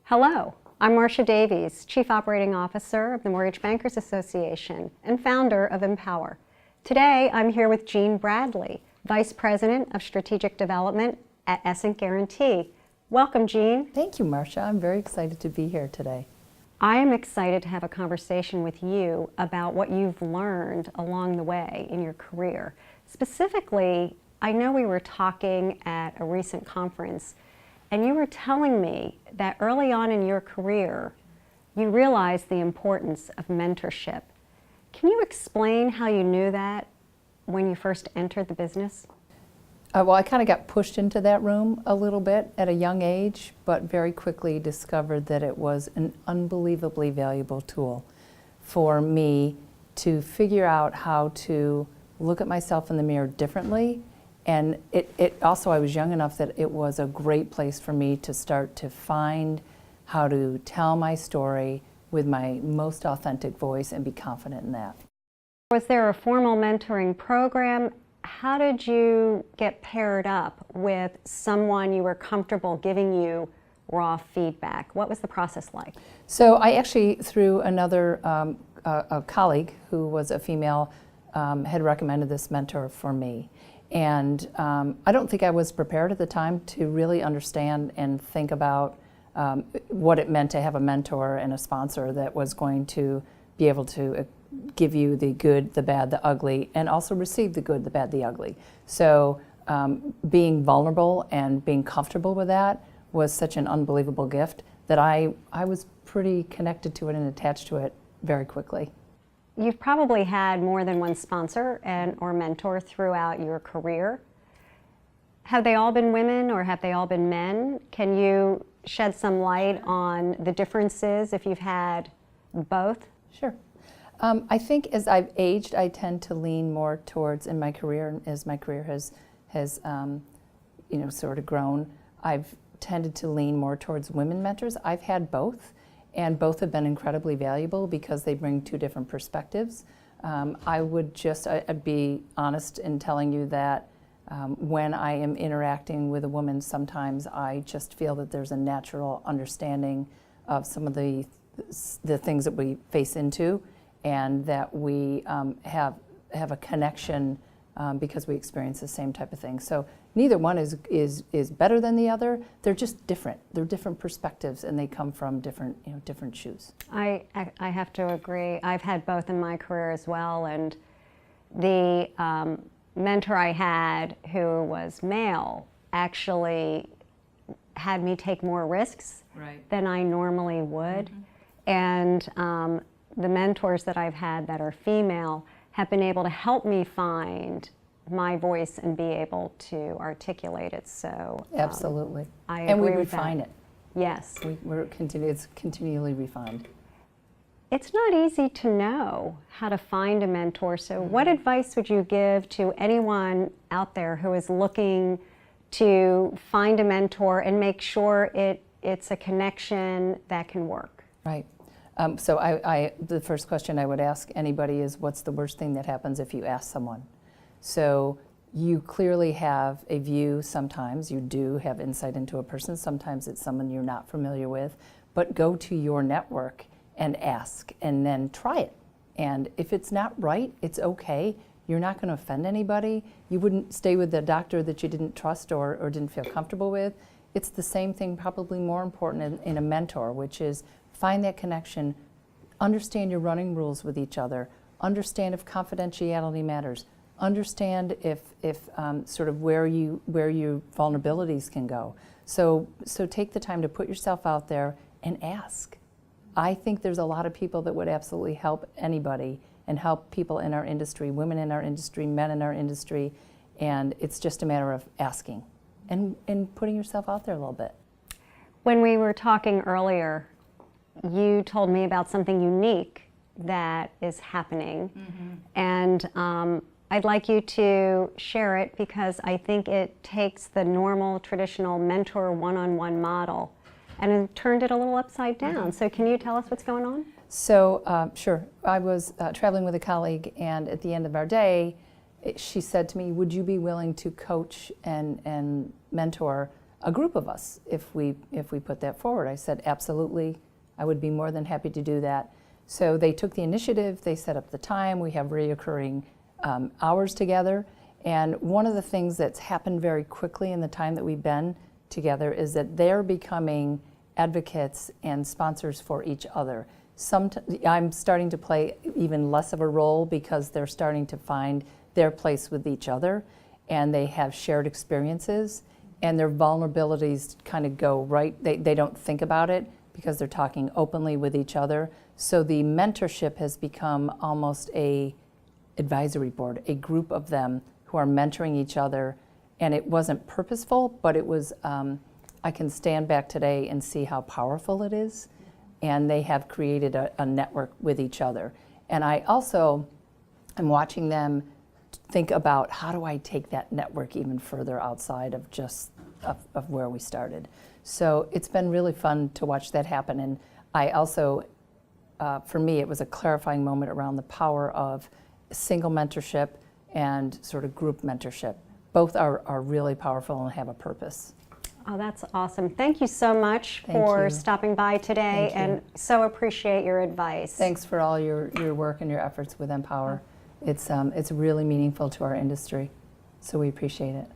Hello, I'm Marcia Davies, Chief Operating Officer of the Mortgage Bankers Association and founder of mPower. Today, I'm here with Jean Bradley, Vice President of Strategic Development at Essent Guarantee. Welcome, Jean. Thank you, Marcia. I'm very excited to be here today. I am excited to have a conversation with you about what you've learned along the way in your career. Specifically, I know we were talking at a recent conference and you were telling me that early on in your career, you realized the importance of mentorship. Can you explain how you knew that when you first entered the business? Well, I kind of got pushed into that room a little bit at a young age, but very quickly discovered that it was an unbelievably valuable tool for me to figure out how to look at myself in the mirror differently. And it also, I was young enough that it was a great place for me to start to find how to tell my story with my most authentic voice and be confident in that. Was there a formal mentoring program? How did you get paired up with someone you were comfortable giving you raw feedback? What was the process like? So I actually, through another a colleague who was a female, had recommended this mentor for me. And I don't think I was prepared at the time to really understand and think about what it meant to have a mentor and a sponsor that was going to be able to give you the good, the bad, the ugly, and also receive the good, the bad, the ugly. So being vulnerable and being comfortable with that was such an unbelievable gift that I was pretty connected to it and attached to it very quickly. You've probably had more than one sponsor or mentor throughout your career. Have they all been women or have they all been men? Can you shed some light on the differences if you've had both? Sure. I think as I've aged, I tend to lean more towards, in my career, as my career has sort of grown, I've tended to lean more towards women mentors. I've had both, and both have been incredibly valuable because they bring two different perspectives. I'd be honest in telling you that when I am interacting with a woman, sometimes I just feel that there's a natural understanding of some of the things that we face into, and that we have a connection because we experience the same type of thing. So neither one is better than the other. They're just different. They're different perspectives, and they come from different shoes. I have to agree. I've had both in my career as well, and the mentor I had, who was male, actually had me take more risks than I normally would. Mm-hmm. And the mentors that I've had that are female have been able to help me find my voice and be able to articulate it. So absolutely, I agree, and we with refine that. it. Yes, it's continually refined. It's not easy to know how to find a mentor. So what advice would you give to anyone out there who is looking to find a mentor and make sure it's a connection that can work? Right. So the first question I would ask anybody is, what's the worst thing that happens if you ask someone? So you clearly have a view. Sometimes you do have insight into a person. Sometimes it's someone you're not familiar with. But go to your network and ask, and then try it. And if it's not right, it's okay. You're not going to offend anybody. You wouldn't stay with the doctor that you didn't trust or didn't feel comfortable with. It's the same thing, probably more important in a mentor, which is find that connection, understand your running rules with each other, understand if confidentiality matters, understand if sort of where your vulnerabilities can go. So take the time to put yourself out there and ask. I think there's a lot of people that would absolutely help anybody and help people in our industry, women in our industry, men in our industry, and it's just a matter of asking and putting yourself out there a little bit. When we were talking earlier, you told me about something unique that is happening, and I'd like you to share it because I think it takes the normal, traditional mentor one-on-one model and it turned it a little upside down. So can you tell us what's going on? So, sure. I was traveling with a colleague, and at the end of our day, she said to me, would you be willing to coach and mentor a group of us if we put that forward. I said, absolutely, I would be more than happy to do that. So they took the initiative, they set up the time, we have reoccurring hours together. And one of the things that's happened very quickly in the time that we've been together is that they're becoming advocates and sponsors for each other. I'm starting to play even less of a role because they're starting to find their place with each other, and they have shared experiences, and their vulnerabilities kind of go right. They don't think about it because they're talking openly with each other. So the mentorship has become almost a advisory board, a group of them who are mentoring each other. And it wasn't purposeful, but it was, I can stand back today and see how powerful it is. And they have created a network with each other. And I also am watching them think about, how do I take that network even further outside of just of where we started. So it's been really fun to watch that happen. And I also, for me, it was a clarifying moment around the power of single mentorship and sort of group mentorship. Both are really powerful and have a purpose. Oh, that's awesome. Thank you so much Thank for you. stopping by today, Thank you. and so appreciate your advice. Thanks for all your work and your efforts with mPower. It's really meaningful to our industry, so we appreciate it.